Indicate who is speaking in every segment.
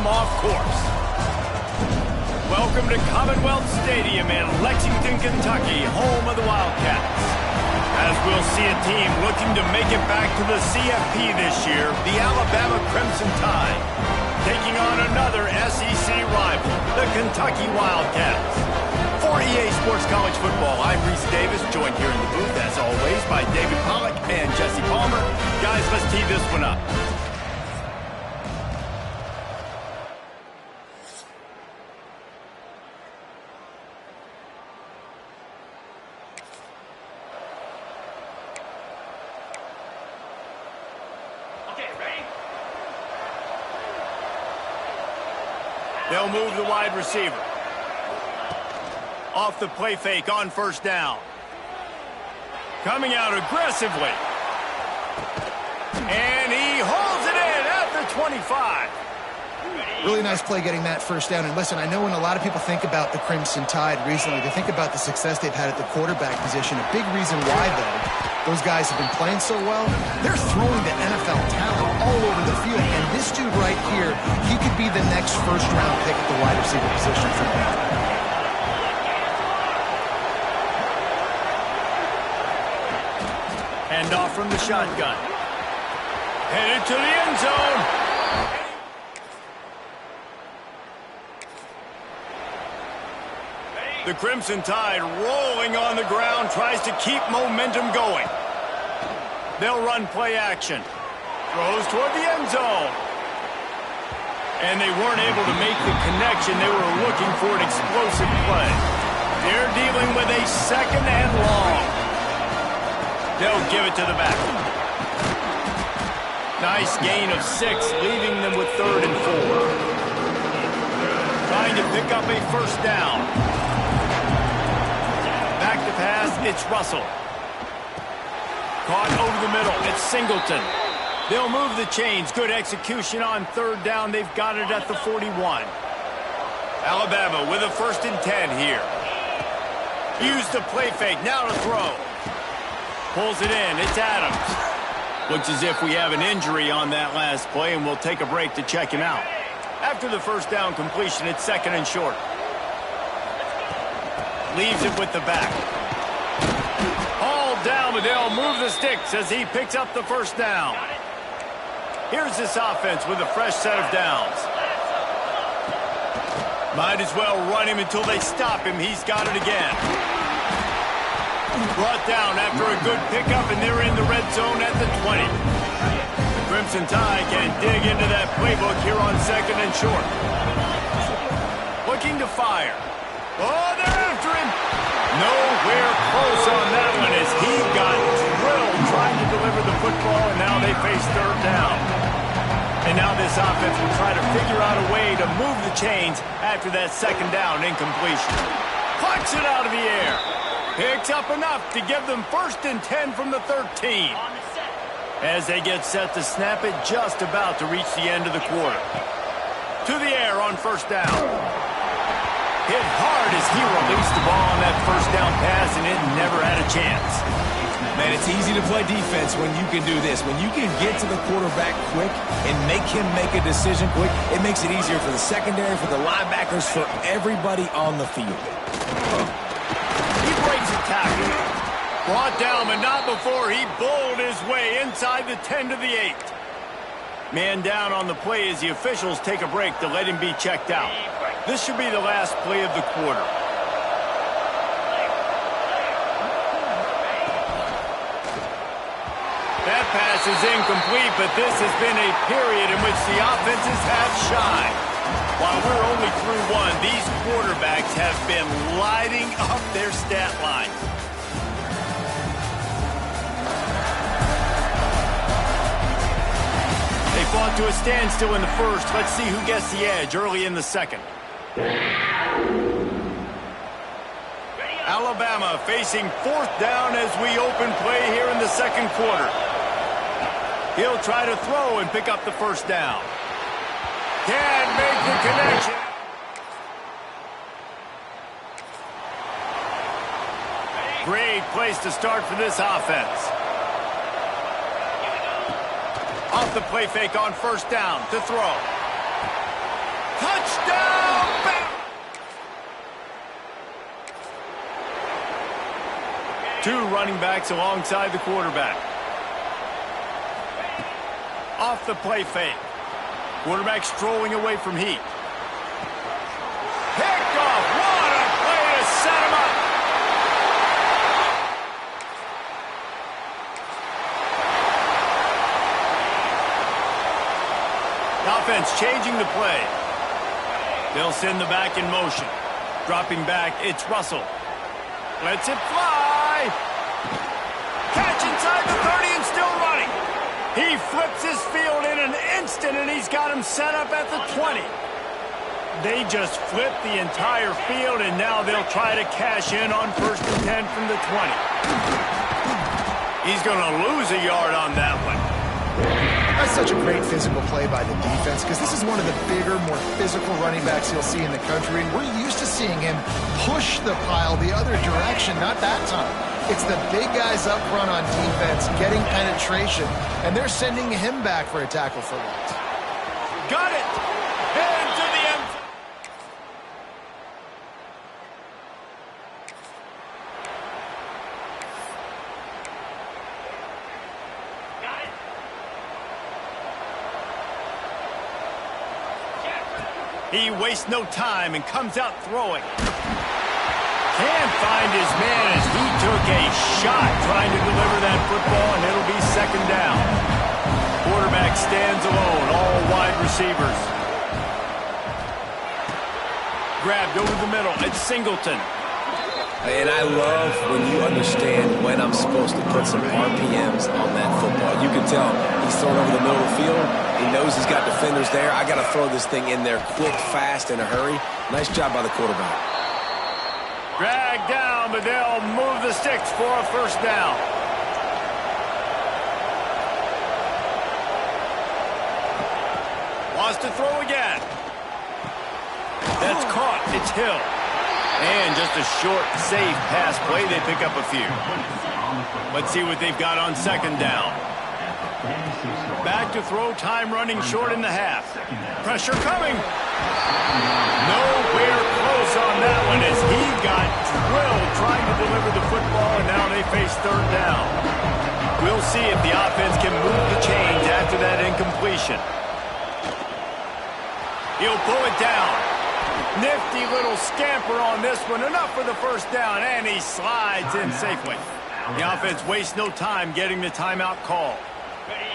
Speaker 1: him off course. Welcome to Commonwealth Stadium in Lexington, Kentucky, home of the Wildcats. As we'll see a team looking to make it back to the CFP this year, the Alabama Crimson Tide, taking on another SEC rival, the Kentucky Wildcats. For EA Sports College Football, I'm Reese Davis, joined here in the booth, as always, by David Pollack and Jesse Palmer. Guys, let's tee this one up. They'll move the wide receiver. Off the play fake on first down. Coming out aggressively. And he holds it in at the 25.
Speaker 2: Really nice play getting that first down. And listen, I know when a lot of people think about the Crimson Tide recently, they think about the success they've had at the quarterback position. A big reason why, though, those guys have been playing so well, they're throwing the NFL talent all over the field. And this dude right here, he could be the next first-round pick at the wide receiver position for them.
Speaker 1: Hand off from the shotgun. Headed to the end zone. The Crimson Tide rolling on the ground, tries to keep momentum going. They'll run play action. Throws toward the end zone. And they weren't able to make the connection. They were looking for an explosive play. They're dealing with a second and long. They'll give it to the back. Nice gain of 6, leaving them with 3rd and 4. Trying to pick up a first down. Back to pass, it's Russell. Caught over the middle, it's Singleton. They'll move the chains. Good execution on 3rd down. They've got it at the 41. Alabama with a 1st and 10 here. Use the play fake, now to throw. Pulls it in, it's Adams. Looks as if we have an injury on that last play, and we'll take a break to check him out. After the first down completion, it's 2nd and short. Leaves it with the back. All down, but they'll move the sticks as he picks up the first down. Here's this offense with a fresh set of downs. Might as well run him until they stop him. He's got it again. Brought down after a good pickup, and they're in the red zone at the 20. The Crimson Tide can dig into that playbook here on 2nd and short. Looking to fire. Oh, they're after him. Nowhere close on that one as he got drilled trying to deliver the football, and now they face 3rd down. And now this offense will try to figure out a way to move the chains after that 2nd down incompletion. Plucks it out of the air. Picks up enough to give them 1st and 10 from the 13. As they get set to snap it, just about to reach the end of the quarter. To the air on 1st down. Hit hard as he released the ball on that 1st down pass, and it never had a chance.
Speaker 3: Man, it's easy to play defense when you can do this. When you can get to the quarterback quick and make him make a decision quick, it makes it easier for the secondary, for the linebackers, for everybody on the field.
Speaker 1: He breaks a tackle. Brought down, but not before he bowled his way inside the 10 to the 8. Man down on the play as the officials take a break to let him be checked out. This should be the last play of the quarter. That pass is incomplete, but this has been a period in which the offenses have shined. While we're only through one, these quarterbacks have been lighting up their stat line. They fought to a standstill in the first. Let's see who gets the edge early in the 2nd. Alabama facing 4th down as we open play here in the 2nd quarter. He'll try to throw and pick up the 1st down. Can't make the connection. Great place to start for this offense. Off the play fake on 1st down to throw. Two running backs alongside the quarterback. Off the play fake. Quarterback strolling away from heat. Picked off. What a play to set him up. Offense changing the play. They'll send the back in motion. Dropping back, it's Russell. Lets it fly. Catch inside the 30 and still running. He flips his field in an instant, and he's got him set up at the 20. They just flipped the entire field, and now they'll try to cash in on 1st and 10 from the 20. He's going to lose a yard on that one.
Speaker 2: That's such a great physical play by the defense because this is one of the bigger, more physical running backs you'll see in the country. And we're used to seeing him push the pile the other direction, not that time. It's the big guys up front on defense getting penetration, and they're sending him back for a tackle for loss.
Speaker 1: Got it! Into the end. He wastes no time and comes out throwing. Can't find his man as he took a shot trying to deliver that football, and it'll be 2nd down. Quarterback stands alone, all wide receivers. Grabbed over the middle. It's Singleton.
Speaker 3: And I love when you understand when I'm supposed to put some RPMs on that football. You can tell he's throwing over the middle of the field. He knows he's got defenders there. I got to throw this thing in there quick, fast, in a hurry. Nice job by the quarterback.
Speaker 1: Dragged down, but they'll move the sticks for a 1st down. Wants to throw again. That's caught. It's Hill. And just a short, safe pass play. They pick up a few. Let's see what they've got on 2nd down. Back to throw, time running short in the half. Pressure coming. Nowhere close on that one as he got drilled trying to deliver the football, and now they face 3rd down. We'll see if the offense can move the chains after that incompletion. He'll pull it down. Nifty little scamper on this one. Enough for the 1st down, and he slides in safely. The offense wastes no time getting the timeout call.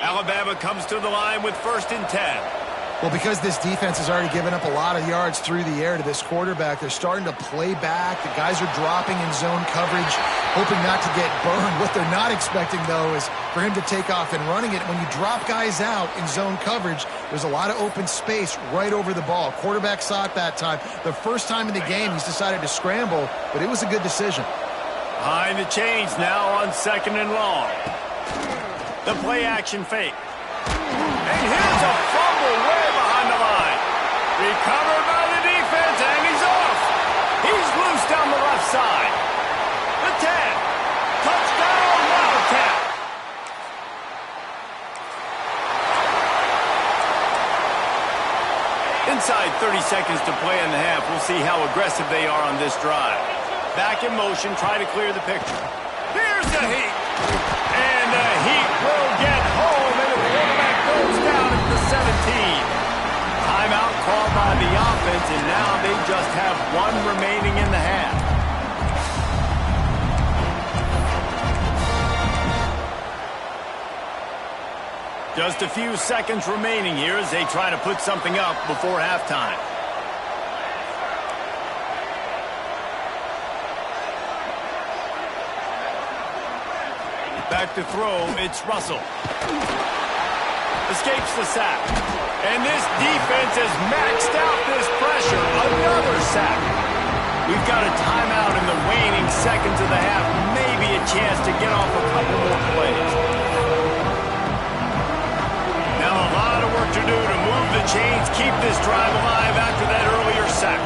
Speaker 1: Alabama comes to the line with 1st and 10.
Speaker 2: Well, because this defense has already given up a lot of yards through the air to this quarterback, they're starting to play back. The guys are dropping in zone coverage, hoping not to get burned. What they're not expecting, though, is for him to take off and running it. When you drop guys out in zone coverage, there's a lot of open space right over the ball. Quarterback saw it that time. The first time in the game, he's decided to scramble, but it was a good decision.
Speaker 1: Behind the chains now on 2nd and long. The play action fake. And here's a fumble way behind the line. Recovered by the defense, and he's off. He's loose down the left side. The 10. Touchdown, Wildcat. Inside 30 seconds to play in the half. We'll see how aggressive they are on this drive. Back in motion, try to clear the picture. Here's the heat. And the heat will get home, and the quarterback goes down at the 17. Timeout called by the offense, and now they just have 1 remaining in the half. Just a few seconds remaining here as they try to put something up before halftime. Back to throw, it's Russell. Escapes the sack. And this defense has maxed out this pressure. Another sack. We've got a timeout in the waning seconds of the half. Maybe a chance to get off a couple more plays. Now a lot of work to do to move the chains, keep this drive alive after that earlier sack.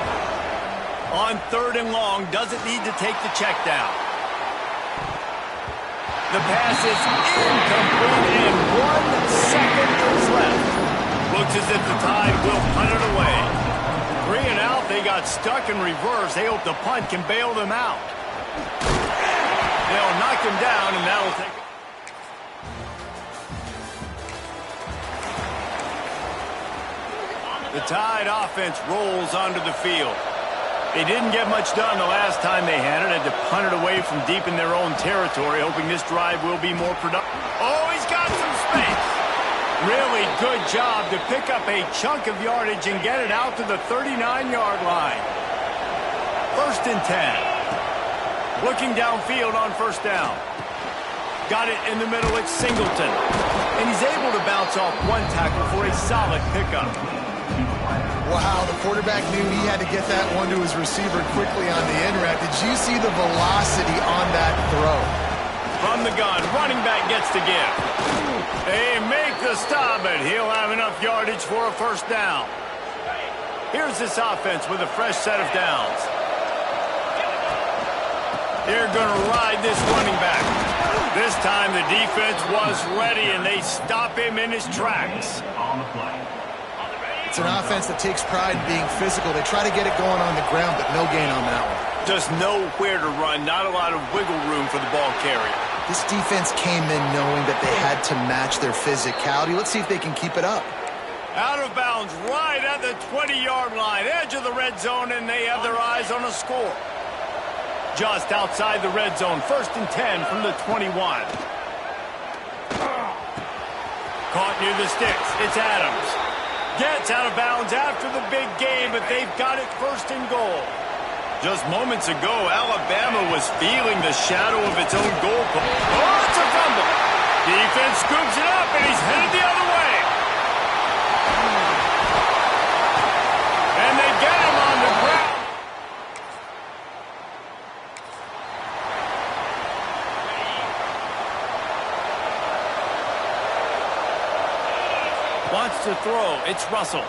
Speaker 1: On 3rd and long, doesn't need to take the check down. The pass is incomplete, and 1 second is left. Looks as if the Tide will punt it away. 3 and out, they got stuck in reverse. They hope the punt can bail them out. They'll knock him down, and that'll take it. The Tide offense rolls onto the field. They didn't get much done the last time they had it. Had to punt it away from deep in their own territory, hoping this drive will be more productive. Oh, he's got some space. Really good job to pick up a chunk of yardage and get it out to the 39-yard line. 1st and 10. Looking downfield on 1st down. Got it in the middle. It's Singleton. And he's able to bounce off one tackle for a solid pickup.
Speaker 2: Wow, the quarterback knew he had to get that one to his receiver quickly on the in route. Did you see the velocity on that throw?
Speaker 1: From the gun, running back gets to give. They make the stop, but he'll have enough yardage for a 1st down. Here's this offense with a fresh set of downs. They're going to ride this running back. This time the defense was ready, and they stop him in his tracks.
Speaker 4: On the play.
Speaker 2: It's an offense that takes pride in being physical. They try to get it going on the ground, but no gain on that one.
Speaker 1: Just nowhere to run, not a lot of wiggle room for the ball carrier.
Speaker 2: This defense came in knowing that they had to match their physicality. Let's see if they can keep it up.
Speaker 1: Out of bounds, right at the 20-yard line, edge of the red zone, and they have their eyes on a score. Just outside the red zone, 1st and 10 from the 21. Caught near the sticks. It's Adams. Gets out of bounds after the big game, but they've got it 1st and goal. Just moments ago, Alabama was feeling the shadow of its own goal post. Oh, it's a fumble. Defense scoops it up, and he's headed the other way. And they get him on the ground. Wants to throw. It's Russell.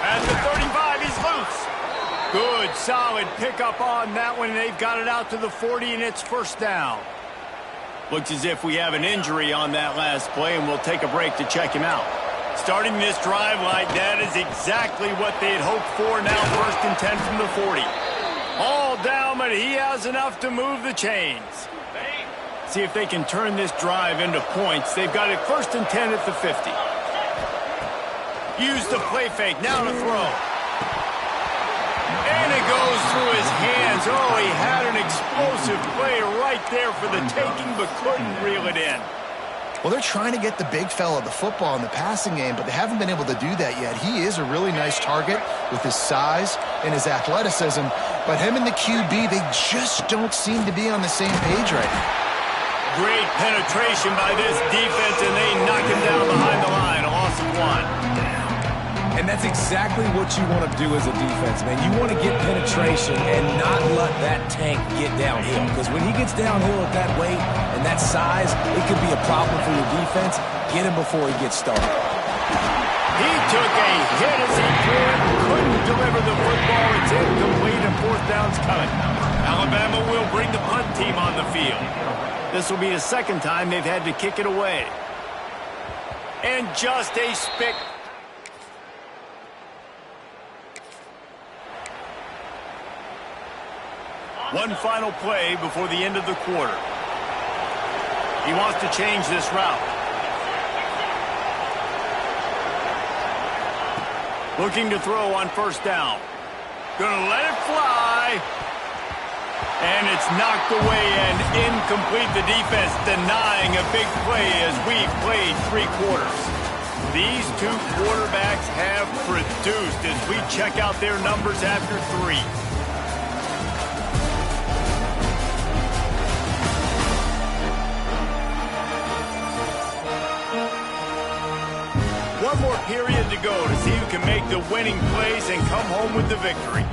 Speaker 1: At the 35, he's loose. Good, solid pickup on that one. They've got it out to the 40, and it's 1st down. Looks as if we have an injury on that last play, and we'll take a break to check him out. Starting this drive like that is exactly what they'd hoped for. Now 1st and 10 from the 40. All down, but he has enough to move the chains. See if they can turn this drive into points. They've got it 1st and 10 at the 50. Use the play fake. Now to throw. And it goes through his hands. Oh, he had an explosive play right there for the taking, but couldn't reel it in.
Speaker 2: Well, they're trying to get the big fella the football in the passing game, but they haven't been able to do that yet. He is a really nice target with his size and his athleticism, but him and the QB, they just don't seem to be on the same page right now.
Speaker 1: Great penetration by this defense, and they knock him down behind the line. A loss of 1.
Speaker 3: And that's exactly what you want to do as a defense, man. You want to get penetration and not let that tank get downhill. Because when he gets downhill at that weight and that size, it could be a problem for your defense. Get him before he gets started.
Speaker 1: He took a hit as he couldn't deliver the football. It's incomplete, and 4th down's coming. Alabama will bring the punt team on the field. This will be the 2nd time they've had to kick it away. And just a spick. One final play before the end of the quarter. He wants to change this route. Looking to throw on 1st down. Gonna let it fly. And it's knocked away and incomplete. The defense denying a big play as we've played 3 quarters. These 2 quarterbacks have produced as we check out their numbers after 3. One more period to go to see who can make the winning plays and come home with the victory.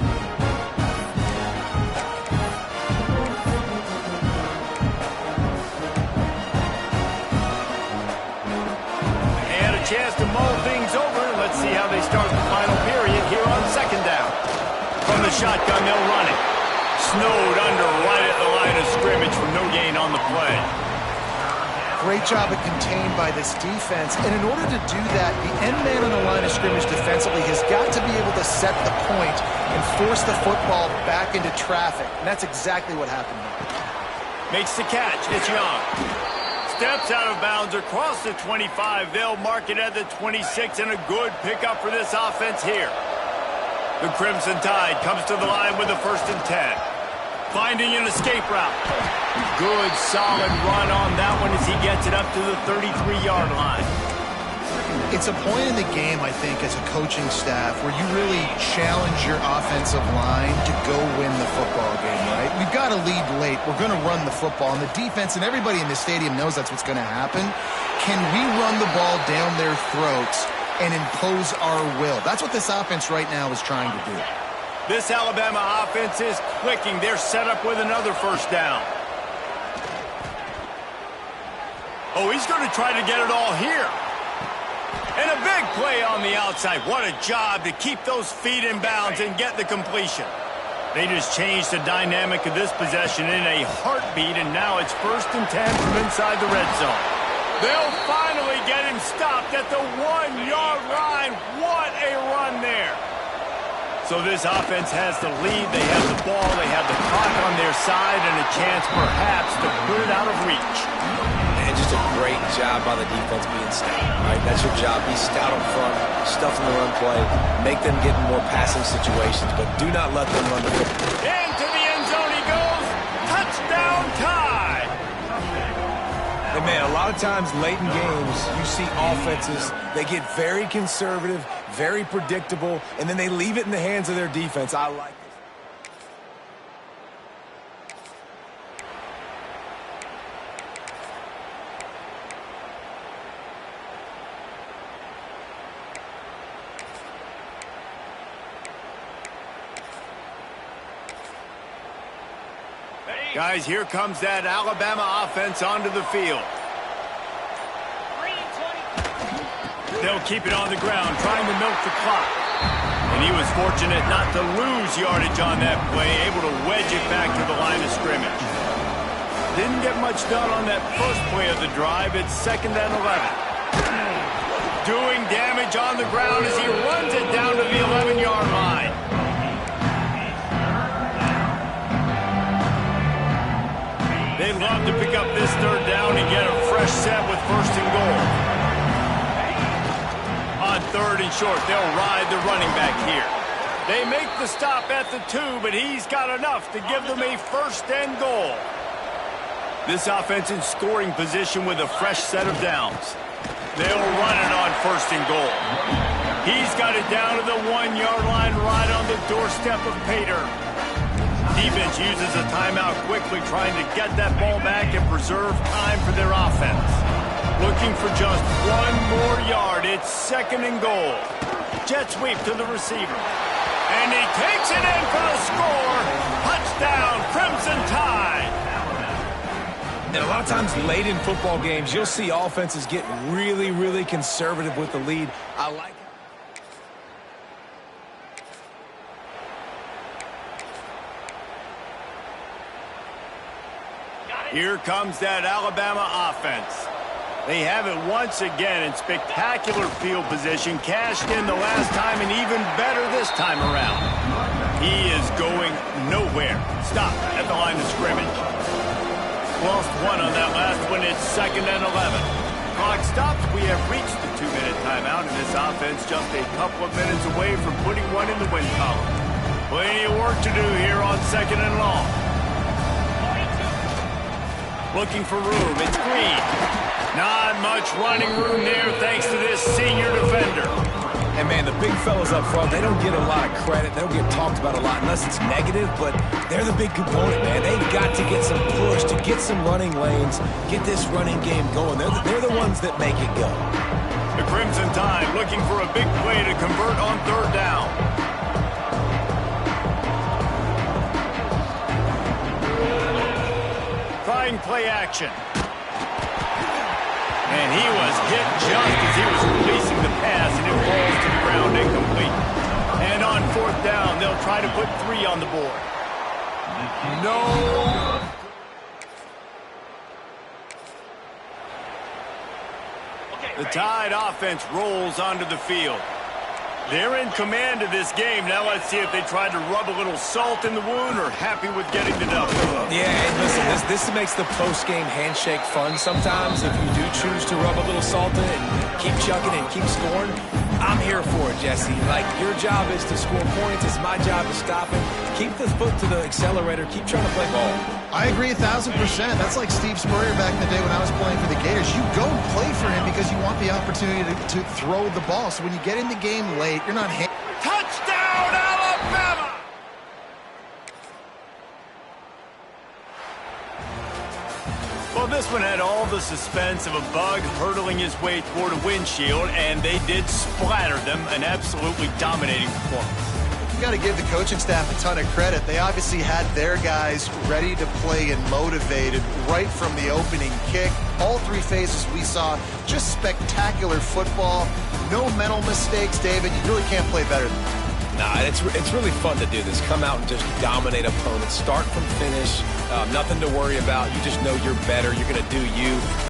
Speaker 1: Chance to mull things over. Let's see how they start the final period here on 2nd down. From the shotgun, they'll run it. Snowed under right at the line of scrimmage for no gain on the play.
Speaker 2: Great job at contained by this defense. And in order to do that, the end man on the line of of scrimmage defensively has got to be able to set the point and force the football back into traffic. And that's exactly what happened here.
Speaker 1: Makes the catch. It's Young. Steps out of bounds across the 25. They'll mark it at the 26, and a good pickup for this offense here. The Crimson Tide comes to the line with a 1st and 10. Finding an escape route. Good, solid run on that one as he gets it up to the 33-yard line.
Speaker 2: It's a point in the game, I think, as a coaching staff where you really challenge your offensive line to go win the football game, right? We've got to lead late. We're going to run the football. And the defense and everybody in the stadium knows that's what's going to happen. Can we run the ball down their throats and impose our will? That's what this offense right now is trying to do.
Speaker 1: This Alabama offense is clicking. They're set up with another 1st down. Oh, he's going to try to get it all here. And a big play on the outside. What a job to keep those feet in bounds and get the completion. They just changed the dynamic of this possession in a heartbeat, and now it's 1st and 10 from inside the red zone. They'll finally get him stopped at the 1-yard line. What a run there. So this offense has the lead. They have the ball. They have the clock on their side and a chance perhaps to put it out of reach.
Speaker 3: And just a great job by the defense being stout, right? That's your job. Be stout up front, stuff in the run play, make them get in more passing situations, but do not let them run the football.
Speaker 1: Into the end zone he goes. Touchdown Tide.
Speaker 3: And man, a lot of times late in games, you see offenses, they get very conservative, very predictable, and then they leave it in the hands of their defense. I like this.
Speaker 1: Guys, here comes that Alabama offense onto the field. They'll keep it on the ground, trying to milk the clock. And he was fortunate not to lose yardage on that play, able to wedge it back to the line of scrimmage. Didn't get much done on that first play of the drive. It's 2nd and 11. Doing damage on the ground as he runs it down to the 11-yard line. They'd love to pick up this 3rd down and get a fresh set with 1st and goal. On 3rd and short, they'll ride the running back here. They make the stop at the 2, but he's got enough to give them a 1st and goal. This offense in scoring position with a fresh set of downs. They'll run it on 1st and goal. He's got it down to the 1-yard line right on the doorstep of Pater. Defense uses a timeout quickly, trying to get that ball back and preserve time for their offense. Looking for just 1 more yard. It's 2nd and goal. Jet sweep to the receiver. And he takes it in for the score. Touchdown, Crimson Tide.
Speaker 3: And a lot of times late in football games, you'll see offenses get really, really conservative with the lead. I like it.
Speaker 1: Here comes that Alabama offense. They have it once again in spectacular field position, cashed in the last time and even better this time around. He is going nowhere. Stop at the line of scrimmage. Lost 1 on that last one. It's 2nd and 11. Clock stops. We have reached the 2-minute timeout, and this offense just a couple of minutes away from putting one in the win column. Plenty of work to do here on 2nd and long. Looking for room. It's Green. Not much running room there thanks to this senior defender.
Speaker 3: And, man, the big fellas up front, they don't get a lot of credit. They don't get talked about a lot unless it's negative, but they're the big component, man. They've got to get some push, to get some running lanes, get this running game going. They're the ones that make it go.
Speaker 1: The Crimson Tide looking for a big play to convert on 3rd down. Trying play action. And he was hit just as he was releasing the pass, and it falls to the ground incomplete. And on 4th down, they'll try to put 3 on the board. No. The Tide offense rolls onto the field. They're in command of this game. Now let's see if they try to rub a little salt in the wound or happy with getting the dub.
Speaker 3: Yeah, and listen, this makes the post-game handshake fun sometimes. If you do choose to rub a little salt in it and keep chucking and keep scoring, I'm here for it, Jesse. Like, your job is to score points. It's my job to stop him. Keep the foot to the accelerator. Keep trying to play ball.
Speaker 2: I agree 1,000%. That's like Steve Spurrier back in the day when I was playing for the Gators. You go and play for him because you want the opportunity to throw the ball. So when you get in the game late, you're not...
Speaker 1: Touchdown, Alabama! Well, this one had all the suspense of a bug hurtling his way toward a windshield, and they did splatter them. An absolutely dominating performance.
Speaker 2: You got to give the coaching staff a ton of credit. They obviously had their guys ready to play and motivated right from the opening kick. All three phases we saw, just spectacular football. No mental mistakes, David. You really can't play better than that.
Speaker 3: Nah, it's really fun to do this. Come out and just dominate opponents. Start from finish. Nothing to worry about. You just know you're better. You're going to do you.